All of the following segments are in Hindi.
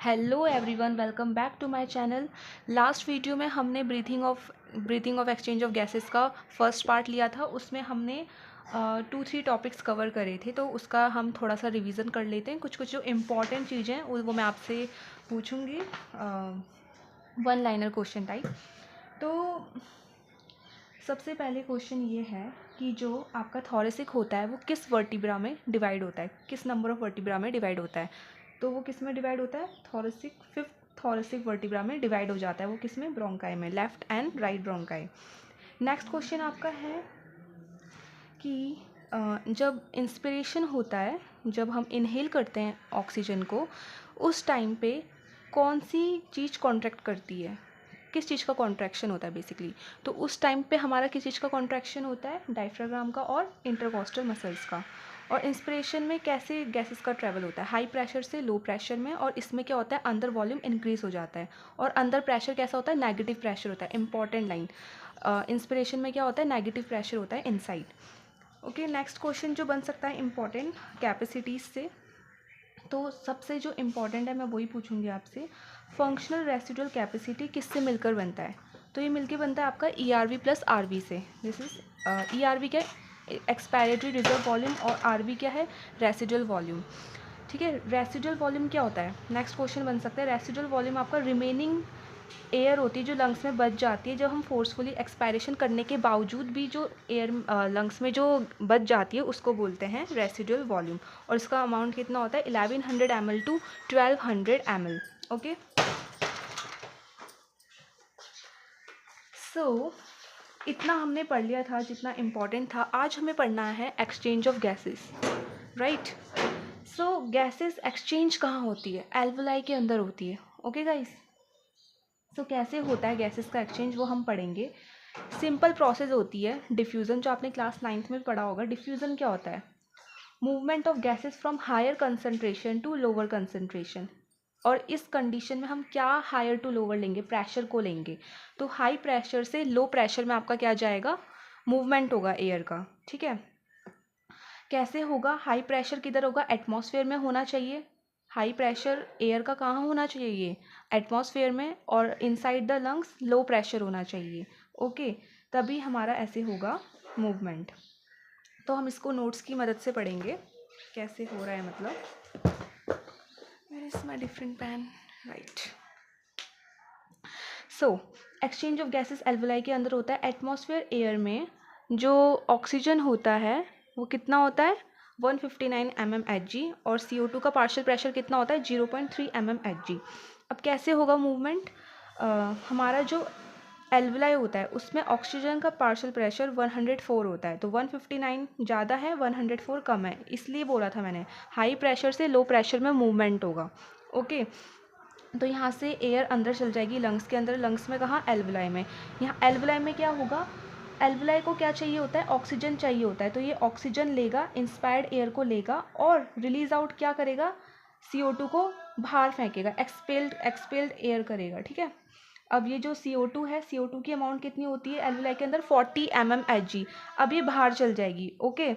Hello everyone, welcome back to my channel. Last video में हमने breathing of exchange of gases का फर्स्ट पार्ट लिया था। उसमें हमने 2-3 टॉपिक्स कवर करे थे, तो उसका हम थोड़ा सा रिवीजन कर लेते हैं। कुछ कुछ जो इम्पॉर्टेंट चीज़ें हैं वो मैं आपसे पूछूंगी, वन लाइनर क्वेश्चन टाइप। तो सबसे पहले क्वेश्चन ये है कि जो आपका थॉरेसिक होता है वो किस वर्टिब्रा में डिवाइड होता है, किस नंबर ऑफ वर्टिब्रा में डिवाइड होता है। तो वो किस में डिवाइड होता है? थॉरेसिक, फिफ्थ थॉरेसिक वर्टिब्रा में डिवाइड हो जाता है। वो किस में? ब्रोंकाई में, left and right bronchi. Next question आपका है कि जब इंस्पिरेशन होता है, जब हम इनहेल करते हैं ऑक्सीजन को, उस टाइम पे कौन सी चीज़ कॉन्ट्रैक्ट करती है, किस चीज़ का कॉन्ट्रैक्शन होता है बेसिकली। तो उस टाइम पे हमारा किस चीज़ का कॉन्ट्रैक्शन होता है? डायफ्राग्राम का और इंटरकॉस्टल मसल्स का। और इंस्पिरेशन में कैसे गैसेस का ट्रैवल होता है? हाई प्रेशर से लो प्रेशर में, और इसमें क्या होता है? अंदर वॉल्यूम इंक्रीज हो जाता है, और अंदर प्रेशर कैसा होता है? नेगेटिव प्रेशर होता है। इंपॉर्टेंट लाइन, इंस्पिरेशन में क्या होता है? नेगेटिव प्रेशर होता है इनसाइड। ओके, नेक्स्ट क्वेश्चन जो बन सकता है इम्पॉर्टेंट कैपेसिटीज़ से, तो सबसे जो इम्पॉर्टेंट है मैं वही पूछूंगी आपसे। फंक्शनल रेसिडुअल कैपेसिटी किससे मिलकर बनता है? तो ये मिलकर बनता है आपका ERV प्लस RV से। दिस इज ERV क्या है? एक्सपायरेटरी रिजर्व वॉल्यूम, और RV क्या है? Residual volume. ठीक है, रेसिडुअल वॉल्यूम क्या होता है? नेक्स्ट क्वेश्चन बन सकता है, रेसिडुअल वॉल्यूम आपका रिमेनिंग एयर होती है जो लंग्स में बच जाती है। जब हम फोर्सफुली एक्सपायरेशन करने के बावजूद भी जो एयर लंग्स में जो बच जाती है उसको बोलते हैं रेसिडुअल वॉल्यूम। और इसका अमाउंट कितना होता है? 1100 ml टू 1200 ml। ओके, सो इतना हमने पढ़ लिया था जितना इम्पोर्टेंट था। आज हमें पढ़ना है exchange of gases, right. So gases exchange कहाँ होती है? एल्वलाई के अंदर होती है। ओके गाइस, सो कैसे होता है गैसेस का एक्सचेंज वो हम पढ़ेंगे। सिंपल प्रोसेस होती है डिफ्यूज़न, जो आपने क्लास 9th में पढ़ा होगा। डिफ्यूज़न क्या होता है? Movement of gases from higher concentration to lower concentration. और इस कंडीशन में हम क्या हायर टू लोअर लेंगे? प्रेशर को लेंगे। तो हाई प्रेशर से लो प्रेशर में आपका क्या जाएगा? मूवमेंट होगा एयर का। ठीक है, कैसे होगा? हाई प्रेशर किधर होगा? एटमॉस्फेयर में होना चाहिए। हाई प्रेशर एयर का कहाँ होना चाहिए? एटमॉस्फेयर में। और inside the lungs low pressure होना चाहिए। ओके, तभी हमारा ऐसे होगा मूवमेंट। तो हम इसको नोट्स की मदद से पढ़ेंगे कैसे हो रहा है। मतलब where is my different pen, right. So exchange of gases alveoli के अंदर होता है। एटमॉस्फेयर एयर में जो ऑक्सीजन होता है वो कितना होता है? 159 mmHg। और CO2 का पार्शियल प्रेशर कितना होता है? 0.3 mmHg। अब कैसे होगा मूवमेंट? हमारा जो एल्वलाई होता है उसमें ऑक्सीजन का पार्शियल प्रेशर 104 होता है। तो 159 ज़्यादा है, 104 कम है, इसलिए बोला था मैंने हाई प्रेशर से लो प्रेशर में मूवमेंट होगा। ओके, तो यहाँ से एयर अंदर चल जाएगी लंग्स के अंदर। लंग्स में कहाँ? एल्वलाई में। यहाँ एल्वलाई में क्या होगा? एल्वलाई को क्या चाहिए होता है? ऑक्सीजन चाहिए होता है। तो ये ऑक्सीजन लेगा, इंस्पायर्ड एयर को लेगा, और रिलीज आउट क्या करेगा? CO2 को बाहर फेंकेगा, एक्सपेल्ड एयर करेगा। ठीक है, अब ये जो CO2 है, CO2 की अमाउंट कितनी होती है एल्वलाई के अंदर? 40 mmHg। अब ये बाहर चल जाएगी। ओके,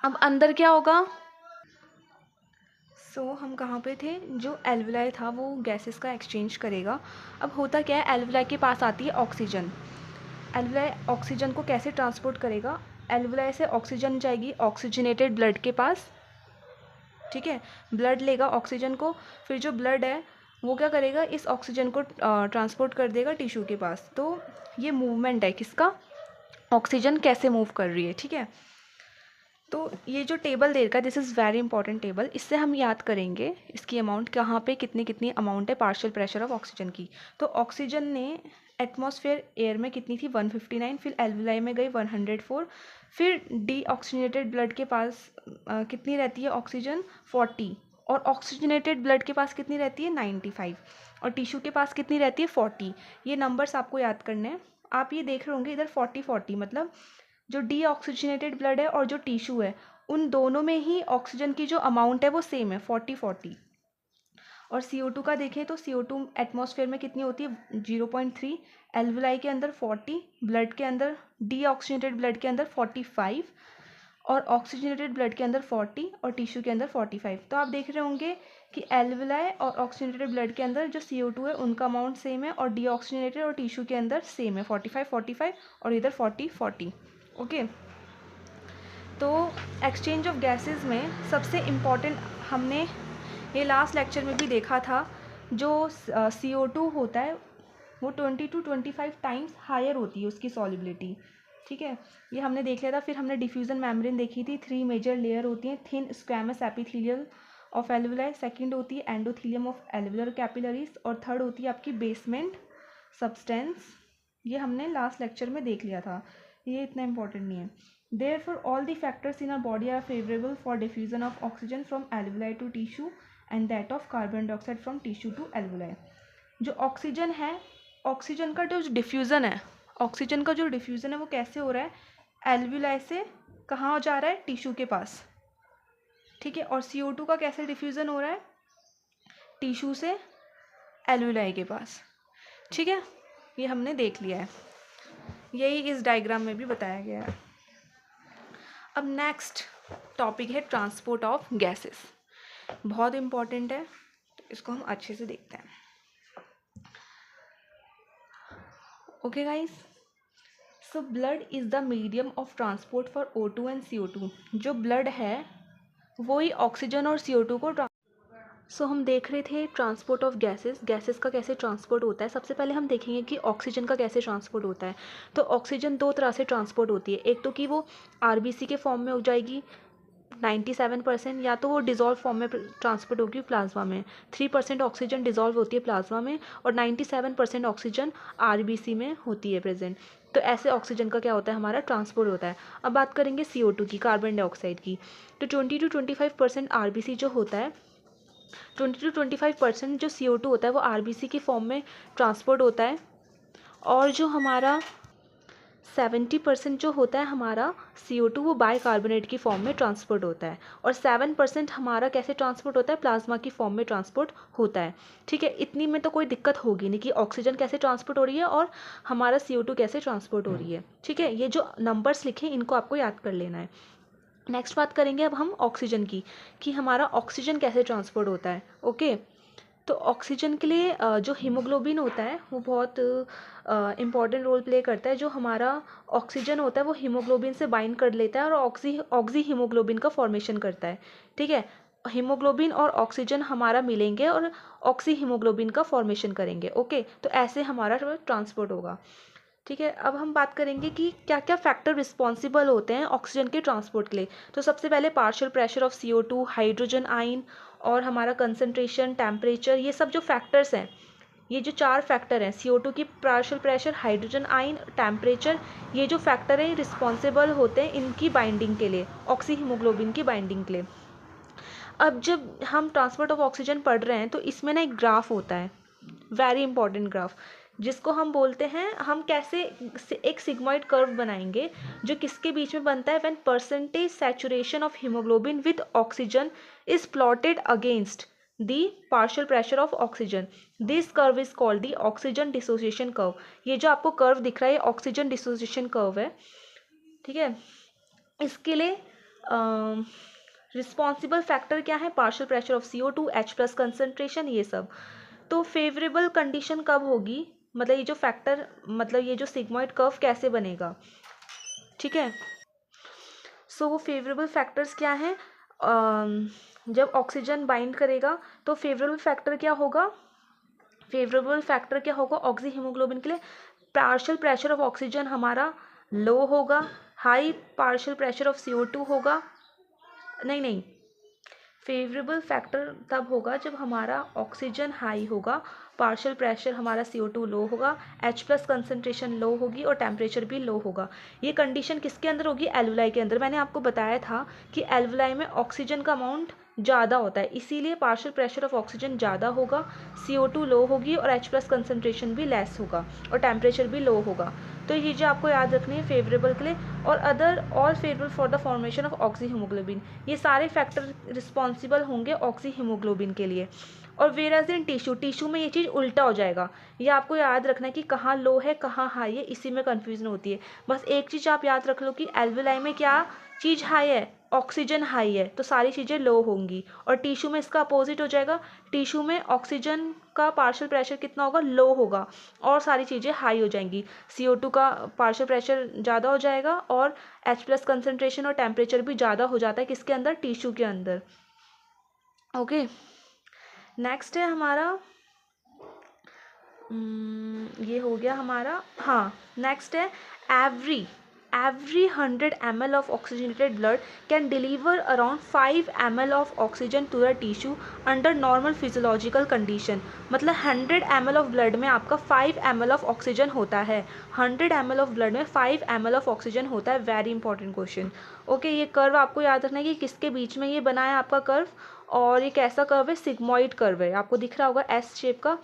अब अंदर क्या होगा? हम कहाँ पे थे? जो एल्वलाई था वो गैसेस का एक्सचेंज करेगा। अब होता क्या है? एल्वलाई के पास आती है ऑक्सीजन। एल्वलाई ऑक्सीजन को कैसे ट्रांसपोर्ट करेगा? एल्वलाई से ऑक्सीजन जाएगी ऑक्सीजनेटेड ब्लड के पास। ठीक है, ब्लड लेगा ऑक्सीजन को, फिर जो ब्लड है वो क्या करेगा? इस ऑक्सीजन को ट्रांसपोर्ट कर देगा टिश्यू के पास। तो ये मूवमेंट है किसका? ऑक्सीजन कैसे मूव कर रही है। ठीक है, तो ये जो टेबल दे रखा है, this is very important table. इससे हम याद करेंगे इसकी अमाउंट कहाँ पे कितनी कितनी अमाउंट है पार्शियल प्रेशर ऑफ ऑक्सीजन की। तो ऑक्सीजन ने एटमॉस्फेयर एयर में कितनी थी? 159। फिर एल्वुलाई में गई 104। फिर डी ऑक्सीजनेटेड ब्लड के पास कितनी रहती है ऑक्सीजन? 40। और ऑक्सीजनेटेड ब्लड के पास कितनी रहती है? 95। और टिश्यू के पास कितनी रहती है? 40। ये नंबर्स आपको याद करने हैं। आप ये देख रहे होंगे इधर 40-40, मतलब जो डीऑक्सीजनेटेड ब्लड है और जो टिश्यू है उन दोनों में ही ऑक्सीजन की जो अमाउंट है वो सेम है, 40-40। और CO2 का देखें तो CO2 एटमॉस्फेयर में कितनी होती है? 0.3। एल्वुलाई के अंदर 40, ब्लड के अंदर डीऑक्सीजनेटेड ब्लड के अंदर 45। और ऑक्सीजनेटेड ब्लड के अंदर 40 और टिश्यू के अंदर 45। तो आप देख रहे होंगे कि एल्वुलाई और ऑक्सीजनेटेड ब्लड के अंदर जो CO2 है उनका अमाउंट सेम है, और डीऑक्सीजनेटेड और टिश्यू के अंदर सेम है, 45 और इधर 40। ओके, तो एक्सचेंज ऑफ गैसेस में सबसे इम्पॉर्टेंट हमने ये लास्ट लेक्चर में भी देखा था, जो CO2 होता है वो 20 to 25 टाइम्स हायर होती है उसकी सॉल्युबिलिटी। ठीक है, ये हमने देख लिया था। फिर हमने डिफ्यूजन मेम्ब्रेन देखी थी। 3 मेजर लेयर होती हैं। Thin squamous epithelial of alveoli, second होती है एंडोथेलियम ऑफ एल्वुलर कैपिलरीज, और थर्ड होती है आपकी बेसमेंट सब्सटेंस। ये हमने लास्ट लेक्चर में देख लिया था, ये इतना इंपॉर्टेंट नहीं है। Therefore, all the factors in our body are favorable for diffusion of oxygen from alveoli to tissue and that of carbon dioxide from tissue to alveoli. जो ऑक्सीजन है, ऑक्सीजन का जो डिफ्यूज़न है, ऑक्सीजन का जो डिफ्यूज़न है वो कैसे हो रहा है, एल्वुलाई से कहाँ जा रहा है, टिश्यू के पास। ठीक है, और CO2 का कैसे डिफ्यूज़न हो रहा है, टिश्यू से एल्वुलाई के पास। ठीक है, ये हमने देख लिया है, यही इस डायग्राम में भी बताया गया है। अब नेक्स्ट टॉपिक है ट्रांसपोर्ट ऑफ गैसेस। बहुत इम्पॉर्टेंट है, तो इसको हम अच्छे से देखते हैं। Okay guys, so blood is the medium of transport for O2 and CO2। जो ब्लड है वही ऑक्सीजन और CO2 को सो हम देख रहे थे ट्रांसपोर्ट ऑफ गैसेस का कैसे ट्रांसपोर्ट होता है। सबसे पहले हम देखेंगे कि ऑक्सीजन का कैसे ट्रांसपोर्ट होता है। तो ऑक्सीजन 2 तरह से ट्रांसपोर्ट होती है। एक तो कि वो RBC के फॉर्म में हो जाएगी 97%, या तो वो डिज़ोल्व फॉर्म में ट्रांसपोर्ट होगी प्लाज्मा में। 3% ऑक्सीजन डिज़ोल्व होती है प्लाज्मा में, और 97% ऑक्सीजन RBC में होती है प्रेजेंट। तो ऐसे ऑक्सीजन का क्या होता है, हमारा ट्रांसपोर्ट होता है। अब बात करेंगे CO2 की, कार्बन डाइऑक्साइड की। तो 20 to 25% RBC जो होता है, 20 to 25% जो CO2 होता है वो RBC की फॉर्म में ट्रांसपोर्ट होता है, और जो हमारा 70% जो होता है हमारा CO2 वो बाइकार्बोनेट की फॉर्म में ट्रांसपोर्ट होता है, और 7% हमारा कैसे ट्रांसपोर्ट होता है, प्लाज्मा की फॉर्म में ट्रांसपोर्ट होता है। ठीक है, इतनी में तो कोई दिक्कत होगी नहीं कि ऑक्सीजन कैसे ट्रांसपोर्ट हो रही है और हमारा CO2 कैसे ट्रांसपोर्ट हो रही है। ठीक है, ये जो नंबर्स लिखे इनको आपको याद कर लेना है। नेक्स्ट बात करेंगे अब हम ऑक्सीजन की, कि हमारा ऑक्सीजन कैसे ट्रांसपोर्ट होता है। ओके, तो ऑक्सीजन के लिए जो हीमोग्लोबिन होता है वो बहुत इम्पॉर्टेंट रोल प्ले करता है। जो हमारा ऑक्सीजन होता है वो हीमोग्लोबिन से बाइंड कर लेता है और ऑक्सी हीमोग्लोबिन का फॉर्मेशन करता है। ठीक है, हीमोग्लोबिन और ऑक्सीजन हमारा मिलेंगे और ऑक्सी हीमोग्लोबिन का फॉर्मेशन करेंगे। ओके, तो ऐसे हमारा ट्रांसपोर्ट होगा। ठीक है, अब हम बात करेंगे कि क्या क्या फैक्टर रिस्पॉन्सिबल होते हैं ऑक्सीजन के ट्रांसपोर्ट के लिए। तो सबसे पहले partial pressure of CO2, hydrogen ion, और हमारा कंसंट्रेशन, टेम्परेचर, ये सब जो फैक्टर्स हैं, ये जो 4 फैक्टर हैं, CO2 की partial pressure, hydrogen ion, temperature, ये जो फैक्टर हैं रिस्पॉन्सिबल होते हैं इनकी बाइंडिंग के लिए, ऑक्सी हीमोग्लोबिन की बाइंडिंग के लिए। अब जब हम ट्रांसपोर्ट ऑफ ऑक्सीजन पढ़ रहे हैं तो इसमें ना एक ग्राफ होता है, वेरी इंपॉर्टेंट ग्राफ, जिसको हम बोलते हैं, हम कैसे एक सिग्मॉइड कर्व बनाएंगे जो किसके बीच में बनता है, when percentage saturation of haemoglobin with oxygen is plotted against the partial pressure of oxygen. This curve is called the oxygen dissociation curve. ये जो आपको कर्व दिख रहा है ऑक्सीजन डिसोसिएशन कर्व है। ठीक है, इसके लिए रिस्पॉन्सिबल फैक्टर क्या है, partial pressure of CO2, H+ concentration, ये सब। तो फेवरेबल कंडीशन कब होगी, मतलब ये जो फैक्टर, मतलब ये जो सिग्मॉइड कर्व कैसे बनेगा। ठीक है, सो वो फेवरेबल फैक्टर्स क्या हैं, जब ऑक्सीजन बाइंड करेगा तो फेवरेबल फैक्टर क्या होगा, फेवरेबल फैक्टर क्या होगा ऑक्सी हीमोग्लोबिन के लिए, पार्शियल प्रेशर ऑफ ऑक्सीजन हमारा लो होगा, high partial pressure of CO2 होगा, नहीं, फेवरेबल फैक्टर तब होगा जब हमारा ऑक्सीजन हाई होगा, पार्शियल प्रेशर हमारा CO2 लो होगा, H+ कंसनट्रेशन लो होगी और टेम्परेचर भी लो होगा। ये कंडीशन किसके अंदर होगी, एल्वुलाई के अंदर। मैंने आपको बताया था कि एल्वुलाई में ऑक्सीजन का अमाउंट ज़्यादा होता है, इसीलिए पार्शियल प्रेशर ऑफ ऑक्सीजन ज़्यादा होगा, CO2 लो होगी और H+ कंसनट्रेशन भी लेस होगा और टेम्परेचर भी लो होगा। तो ये जो आपको याद रखनी है फेवरेबल के लिए, और other all favourable for the formation of oxy haemoglobin, ये सारे फैक्टर रिस्पॉन्सिबल होंगे ऑक्सी हीमोग्लोबिन के लिए। और वेराज इन टिश्यू में ये चीज़ उल्टा हो जाएगा। ये आपको याद रखना है कि कहाँ लो है कहाँ हाई है, इसी में कन्फ्यूजन होती है। बस एक चीज़ आप याद रख लो कि एल्वुलाई में क्या चीज़ हाई है, ऑक्सीजन हाई है, तो सारी चीज़ें लो होंगी। और टिश्यू में इसका अपोजिट हो जाएगा, टिश्यू में ऑक्सीजन का पार्शियल प्रेशर कितना होगा, लो होगा, और सारी चीज़ें हाई हो जाएंगी। CO2 का पार्शियल प्रेशर ज़्यादा हो जाएगा और H+ कंसनट्रेशन और टेम्परेचर भी ज़्यादा हो जाता है किसके अंदर, टिश्यू के अंदर। ओके, नेक्स्ट है हमारा ये हो गया हमारा, हाँ नेक्स्ट है every 100 ml of oxygenated blood can deliver around 5 ml of oxygen to the tissue under normal physiological condition। मतलब 100 ml of blood में आपका 5 ml of oxygen होता है, 100 ml of blood में 5 ml of oxygen होता है। Very important question. ओके, ये कर्व आपको याद रखना है कि किसके बीच में ये बना है आपका कर्व, और ये कैसा कर्व है, सिग्मॉइड कर्व है, आपको दिख रहा होगा S शेप का।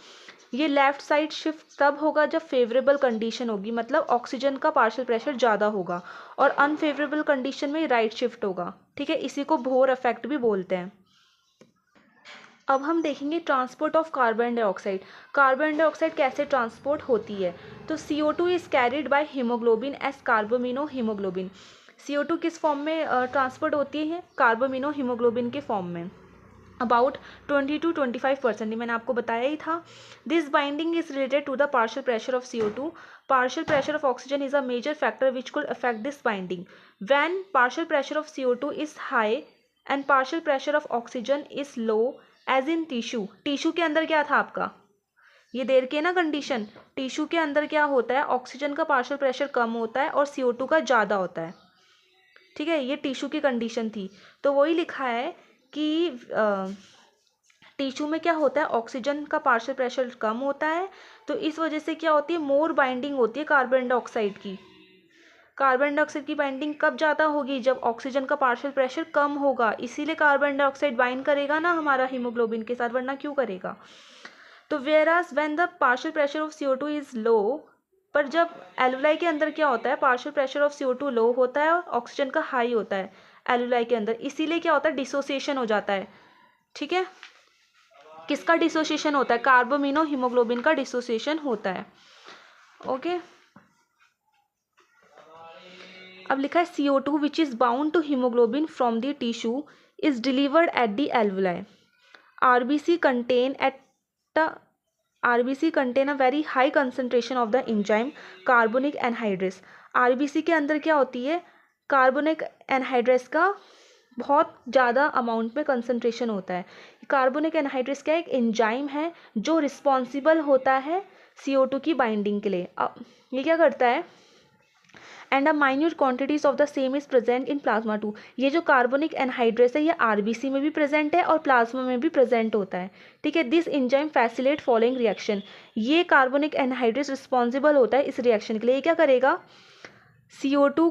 ये लेफ्ट साइड शिफ्ट तब होगा जब फेवरेबल कंडीशन होगी, मतलब ऑक्सीजन का पार्शियल प्रेशर ज़्यादा होगा, और अनफेवरेबल कंडीशन में राइट शिफ्ट होगा। ठीक है, इसी को बोर इफेक्ट भी बोलते हैं। अब हम देखेंगे transport of carbon dioxide. Carbon dioxide कैसे ट्रांसपोर्ट होती है, तो CO2 is carried by haemoglobin as carbamino haemoglobin. CO2 किस फॉर्म में ट्रांसपोर्ट होती है, कार्बोमिनो हीमोग्लोबिन के फॉर्म में, अबाउट 20 to 25%, मैंने आपको बताया ही था। This binding is related to the partial pressure of CO2। Partial pressure of oxygen is a major factor which could affect this binding. When partial pressure of CO2 is high and partial pressure of oxygen is low as in tissue. Tissue के अंदर क्या था आपका, ये देर के ना कंडीशन, टिश्यू के अंदर क्या होता है, ऑक्सीजन का पार्शियल प्रेशर कम होता है और CO2 का ज़्यादा होता है। ठीक है, ये टिश्यू की कंडीशन थी, तो वही लिखा है कि टिश्यू में क्या होता है, ऑक्सीजन का पार्शियल प्रेशर कम होता है, तो इस वजह से क्या होती है, मोर बाइंडिंग होती है कार्बन डाइऑक्साइड की। कार्बन डाइऑक्साइड की बाइंडिंग कब ज़्यादा होगी, जब ऑक्सीजन का पार्शियल प्रेशर कम होगा, इसीलिए कार्बन डाइऑक्साइड बाइंड करेगा ना हमारा हीमोग्लोबिन के साथ, वरना क्यों करेगा। तो whereas when the partial pressure of CO2 is लो, पर जब एल्वुलाई के अंदर क्या होता है, पार्शियल प्रेशर ऑफ CO2 लो होता है और ऑक्सीजन का हाई होता है एल्वुलाई के अंदर, इसीलिए क्या होता है, डिसोसिएशन हो जाता है। ठीक है, किसका डिसोसिएशन होता है, कार्बोमिनो हीमोग्लोबिन का डिसोसिएशन होता है। ओके, अब लिखा है CO2 which is bound to haemoglobin from the tissue is delivered at the alveoli. RBC contain a very high concentration of the enzyme carbonic anhydrase। RBC के अंदर क्या होती है, कार्बोनिक एनहाइड्रेस का बहुत ज़्यादा अमाउंट में कंसंट्रेशन होता है। कार्बोनिक एनहाइड्रेस क्या, एक एंजाइम है जो रिस्पॉन्सिबल होता है CO2 की बाइंडिंग के लिए। ये क्या करता है, and a minute quantities of the same is present in plasma too. ये जो कार्बोनिक एनहाइड्रेस है ये RBC में भी प्रेजेंट है और प्लाज्मा में भी प्रेजेंट होता है। ठीक है, this enzyme facilitate following reaction. ये कार्बोनिक एनहाइड्रेस रिस्पॉन्सिबल होता है इस रिएक्शन के लिए। ये क्या करेगा, CO2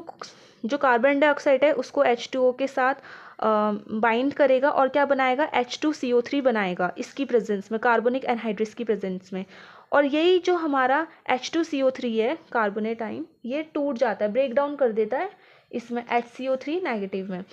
जो कार्बन डाइऑक्साइड है उसको H2O के साथ बाइंड करेगा और क्या बनाएगा, H2CO3 बनाएगा इसकी प्रेजेंस में, कार्बोनिक एनहाइड्रेस की प्रेजेंस में। और यही जो हमारा H2CO3 है कार्बोनेट आयन, ये टूट जाता है, ब्रेक डाउन कर देता है इसमें HCO3 नेगेटिव में।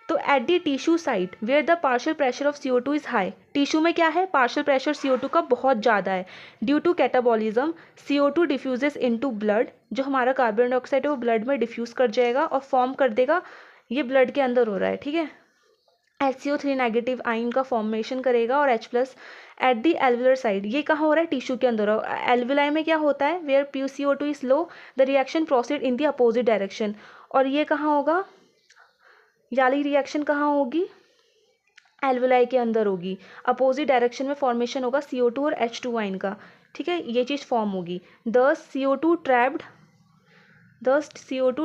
तो at the tissue site where the partial pressure of CO2 is high, tissue में क्या है, पार्शियल प्रेशर CO2 का बहुत ज़्यादा है। Due to catabolism CO2 diffuses into blood, जो हमारा कार्बन डाइऑक्साइड है वो ब्लड में डिफ्यूज़ कर जाएगा और फॉर्म कर देगा, ये ब्लड के अंदर हो रहा है। ठीक है, HCO3 नेगेटिव आयन का फॉर्मेशन करेगा और H+ at the alveolar side. ये कहाँ हो रहा है, टिश्यू के अंदर। एल्वुलाई में क्या होता है, where CO2 is low the reaction proceed in the opposite direction. और ये कहाँ होगा, याली रिएक्शन कहाँ होगी, एल्वुलाई के अंदर होगी, अपोजिट डायरेक्शन में फॉर्मेशन होगा CO2 और H2 आयन का। ठीक है, ये चीज़ फॉर्म होगी। Thus CO2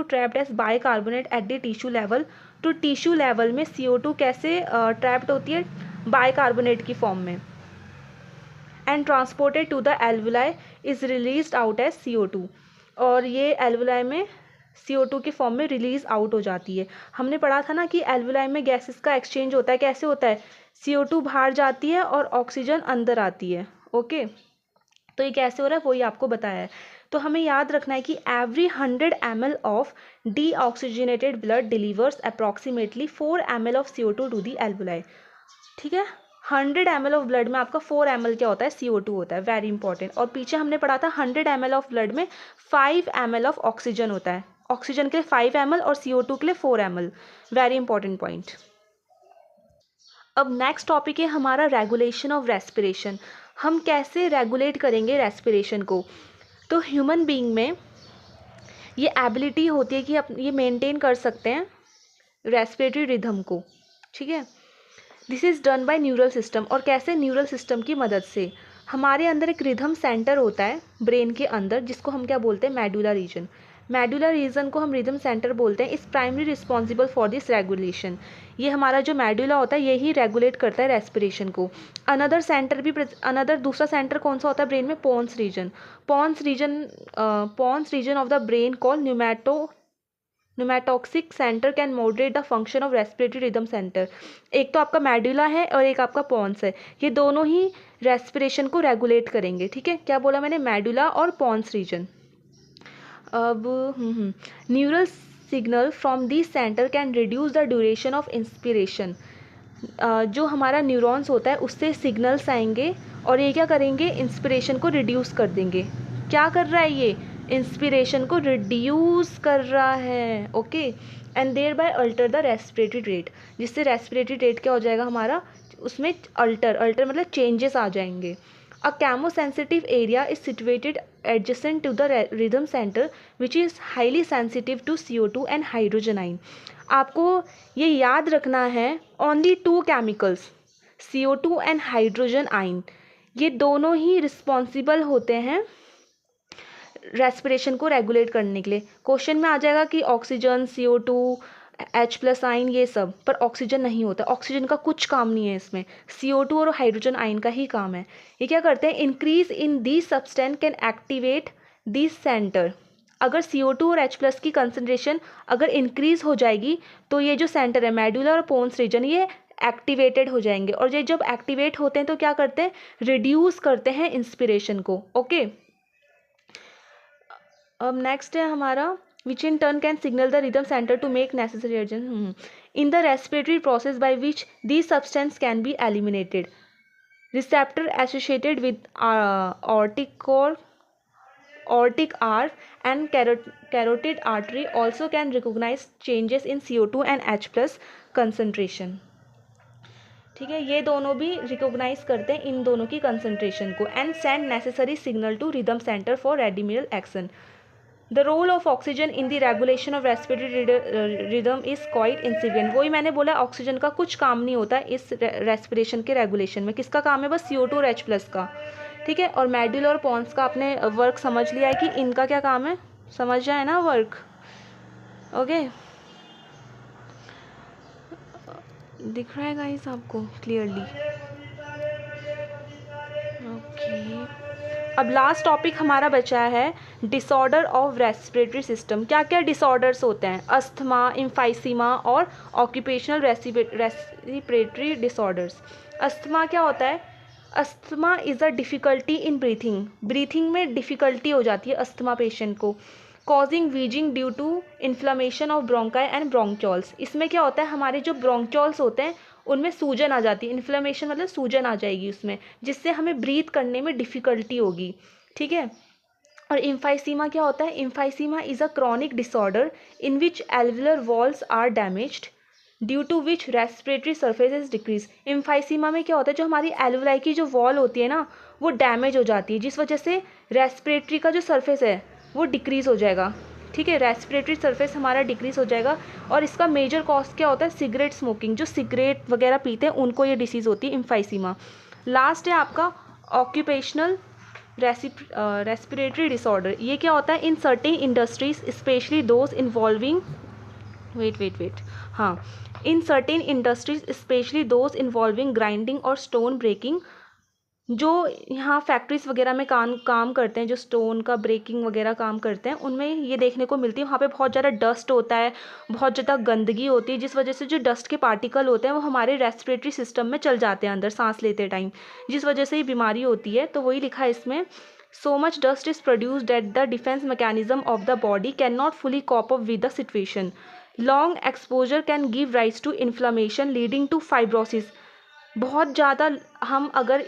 trapped as bicarbonate at the tissue level. तो टिश्यू लेवल में CO2 कैसे ट्रैप्ड होती है, बाइकार्बोनेट की फॉर्म में, and transported to the alveoli is released out as CO2। और ये एल्वुलाई में CO2 के फॉर्म में रिलीज आउट हो जाती है। हमने पढ़ा था ना कि एल्वुलाई में गैसेस का एक्सचेंज होता है, कैसे होता है, CO2 बाहर जाती है और ऑक्सीजन अंदर आती है। ओके, तो ये कैसे हो रहा है वही आपको बताया है। तो हमें याद रखना है कि every 100 ml of deoxygenated blood delivers approximately 4 ml of CO2 to the alveoli. ठीक है, 100 ml ऑफ ब्लड में आपका 4 ml क्या होता है, CO2 होता है। Very important. और पीछे हमने पढ़ा था 100 ml ऑफ ब्लड में 5 ml ऑफ ऑक्सीजन होता है। ऑक्सीजन के लिए 5 ml और CO2 के लिए 4 ml। Very important point. अब नेक्स्ट टॉपिक है हमारा रेगुलेशन ऑफ रेस्पिरेशन। हम कैसे रेगुलेट करेंगे रेस्पिरेशन को? तो ह्यूमन बीइंग में ये एबिलिटी होती है कि ये मेंटेन कर सकते हैं रेस्पिरेटरी रिदम को, ठीक है। This is done by neural system. और कैसे? न्यूरल सिस्टम की मदद से। हमारे अंदर एक रिदम सेंटर होता है ब्रेन के अंदर, जिसको हम क्या बोलते हैं? Medulla reason. मेडुला रीजन को हम रिदम सेंटर बोलते हैं। इस primary responsible for this regulation. ये हमारा जो मेडुला होता है यही रेगुलेट करता है रेस्पिरेशन को। अनदर दूसरा सेंटर कौन सा होता है ब्रेन में? Pons region. Pons region of the brain call pneumotaxic centre can moderate the function of respiratory rhythm centre. एक तो आपका मेडुला है और एक आपका पोन्स है, ये दोनों ही रेस्पिरेशन को रेगुलेट करेंगे, ठीक है। क्या बोला मैंने? मेडुला और पोन्स रीजन। अब neural signal from this centre can reduce the duration of inspiration. जो हमारा न्यूरॉन्स होता है उससे सिग्नल्स आएंगे और ये क्या करेंगे? इंस्पिरेशन को रिड्यूस कर देंगे। क्या कर रहा है ये? इंस्पिरेशन को रिड्यूस कर रहा है, okay. And thereby alter the respiratory rate, जिससे रेस्पिरेटरी रेट क्या हो जाएगा हमारा? उसमें अल्टर मतलब चेंजेस आ जाएंगे। A chemosensitive area is situated adjacent to the rhythm center which is highly sensitive to CO2 and hydrogen ion। आपको ये याद रखना है only 2 chemicals CO2 and hydrogen आइन, ये दोनों ही रिस्पॉन्सिबल होते हैं रेस्पिरेशन को रेगुलेट करने के लिए। क्वेश्चन में आ जाएगा कि ऑक्सीजन, CO2, H+ आइन ये सब, पर ऑक्सीजन नहीं होता। ऑक्सीजन का कुछ काम नहीं है इसमें, CO2 और हाइड्रोजन आइन का ही काम है। ये क्या करते हैं? Increase in this substance can activate this centre. अगर CO2 और H+ की कंसनट्रेशन अगर इंक्रीज हो जाएगी तो ये जो सेंटर है मेडुला और पोन्स रीजन ये एक्टिवेटेड हो जाएंगे, और ये जब एक्टिवेट होते हैं तो क्या करते हैं? रिड्यूस करते हैं इंस्पिरेशन को, ओके। अब नेक्स्ट है हमारा which in turn can signal the rhythm center to make necessary adjustments in the respiratory process by which these substances can be eliminated. Receptor associated with aortic arch and carotid artery also can recognize changes in CO2 and H+ concentration। ठीक है, ये दोनों भी रिकॉग्नाइज करते हैं इन दोनों की कंसंट्रेशन को and send necessary signal to rhythm centre for remedial action. The role of oxygen in the regulation of respiratory rhythm is quite insignificant. वही मैंने बोला, ऑक्सीजन का कुछ काम नहीं होता इस रेस्पिरेशन के रेगुलेशन में। किसका काम है? बस CO2 और H+ का, ठीक है। और मेडुला और पोन्स का आपने वर्क समझ लिया है कि इनका क्या काम है, समझ जाए ना वर्क, ओके। दिख रहा है गाइस आपको क्लियरली? ओके। अब लास्ट टॉपिक हमारा बचा है डिसऑर्डर ऑफ रेस्पिरेटरी सिस्टम। क्या क्या डिसऑर्डर्स होते हैं? अस्थमा, एम्फाइसीमा और ऑक्यूपेशनल रेस्पिरेटरी डिसऑर्डर्स। अस्थमा क्या होता है? Asthma is a difficulty in breathing में डिफ़िकल्टी हो जाती है अस्थमा पेशेंट को। Causing wheezing due to inflammation of bronchi and bronchioles. इसमें क्या होता है? हमारे जो ब्रोंक्योल्स होते हैं उनमें सूजन आ जाती है। इन्फ्लेमेशन मतलब सूजन आ जाएगी उसमें, जिससे हमें ब्रीथ करने में डिफ़िकल्टी होगी, ठीक है। और इम्फाइसीमा क्या होता है? Emphysema is a chronic disorder in which alveolar walls are damaged due to which respiratory surface is decrease. Emphysema में क्या होता है? जो हमारी एल्वुलाई की जो वॉल होती है ना, वो डैमेज हो जाती है, जिस वजह से रेस्पिरेटरी का जो सर्फेस है वो डिक्रीज़ हो जाएगा, ठीक है। रेस्पिरेटरी सरफेस हमारा डिक्रीज़ हो जाएगा। और इसका मेजर कॉज क्या होता है? Cigarette smoking. जो सिगरेट वगैरह पीते हैं उनको ये डिसीज़ होती है इम्फाइसीमा। लास्ट है आपका ऑक्यूपेशनल रेस्पिरेटरी डिसऑर्डर। ये क्या होता है? In certain industries specially those involving in certain industries specially those involving grinding और स्टोन ब्रेकिंग। जो यहाँ फैक्ट्रीज वगैरह में काम करते हैं, जो स्टोन का ब्रेकिंग वगैरह काम करते हैं, उनमें ये देखने को मिलती है। वहाँ पे बहुत ज़्यादा डस्ट होता है, बहुत ज़्यादा गंदगी होती है, जिस वजह से जो डस्ट के पार्टिकल होते हैं वो हमारे रेस्पिरेटरी सिस्टम में चल जाते हैं अंदर सांस लेते टाइम, जिस वजह से ये बीमारी होती है। तो वही लिखा है इसमें, so much dust is produced that the defence mechanism of the body can not fully cope up with the situation. Long exposure can give rise to inflammation leading to fibrosis. बहुत ज़्यादा हम अगर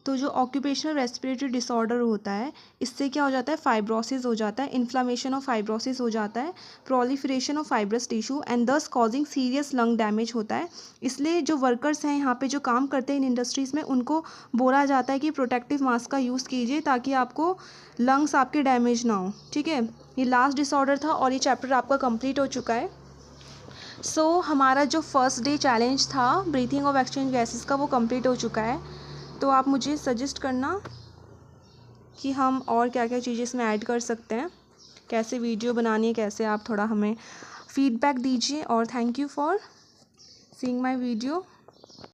तो जो ऑक्यूपेशनल रेस्पिरेटरी डिसऑर्डर होता है, इससे क्या हो जाता है, फाइब्रोसिस हो जाता है, इन्फ्लामेशन ऑफ फाइब्रोसिस हो जाता है, proliferation of fibrous tissue and दस कॉजिंग सीरियस लंग डैमेज होता है। इसलिए जो वर्कर्स हैं यहाँ पे जो काम करते हैं इन इंडस्ट्रीज़ में, उनको बोला जाता है कि प्रोटेक्टिव मास्क का यूज़ कीजिए ताकि आपको लंग्स आपके डैमेज ना हो। ठीक है, ये लास्ट डिसऑर्डर था और ये चैप्टर आपका कंप्लीट हो चुका है। हमारा जो फर्स्ट डे चैलेंज था ब्रीथिंग ऑफ एक्सचेंज गैसेस का, वो कंप्लीट हो चुका है। तो आप मुझे सजेस्ट करना कि हम और क्या क्या चीज़ें इसमें ऐड कर सकते हैं, कैसे वीडियो बनानी है, कैसे आप थोड़ा हमें फीडबैक दीजिए। और thank you for seeing my video.